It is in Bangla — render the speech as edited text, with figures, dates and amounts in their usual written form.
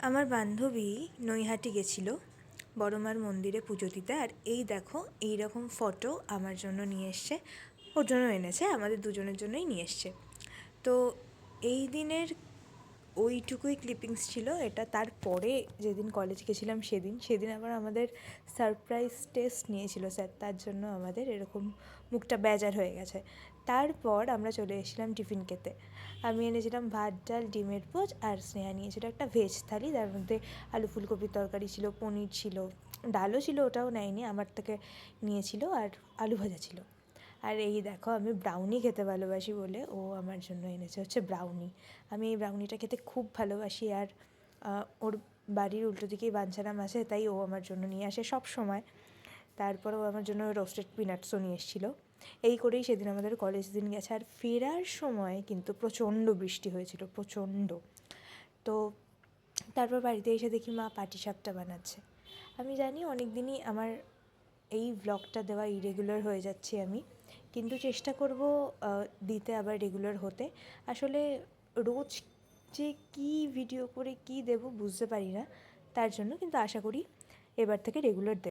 আমার বান্ধবী নৈহাটি গেছিলো বড়মার মন্দিরে পুজো দিতে। আর এই দেখো এইরকম ফটো আমার জন্য নিয়ে এসছে, ওর জন্য এনেছে, আমাদের দুজনের জন্যই নিয়ে এসছে। তো এই দিনের ওইটুকুই ক্লিপিংস ছিল এটা। তারপরে যেদিন কলেজ গেছিলাম সেদিন আবার আমাদের সারপ্রাইজ টেস্ট নিয়েছিল স্যার, তার জন্য আমাদের এরকম মুখটা বেজার হয়ে গেছে। তারপর আমরা চলে এসেছিলাম টিফিন খেতে। আমি এনেছিলাম ভাত, ডাল, ডিমের পোচ, আর স্নেহা নিয়েছিল একটা ভেজ থালি, তার মধ্যে আলু ফুলকপির তরকারি ছিল, পনির ছিল, ডালও ছিল, ওটাও নেয়নি, আমার থেকে নিয়েছিল, আর আলু ভাজা ছিল। আর এই দেখো আমি ব্রাউনি খেতে ভালোবাসি বলে ও আমার জন্য এনেছে হচ্ছে ব্রাউনি। আমি এই ব্রাউনিটা খেতে খুব ভালোবাসি। আর ওর বাড়ির উল্টো দিকেই বাঞ্ছারাম আছে, তাই ও আমার জন্য নিয়ে আসে সব সময়। তারপর ও আমার জন্য রোস্টেড পিনাটসও নিয়ে এসেছিলো। এই করেই সেদিন আমাদের কলেজ দিন গেছে। আর ফেরার সময় কিন্তু প্রচণ্ড বৃষ্টি হয়েছিল, প্রচণ্ড। তো তারপর বাড়িতে এসে দেখি মা পাটিসাপটা বানাচ্ছে। আমি জানি অনেক দিনই আমার এই ব্লগটা দেওয়া ইরেগুলার হয়ে যাচ্ছি আমি, কিন্তু চেষ্টা করব দিতে আবার রেগুলার হতে। আসলে রোজ যে কী ভিডিও করে কী দেবো বুঝতে পারি না, তার জন্য কিন্তু আশা করি এবার থেকে রেগুলার দেব।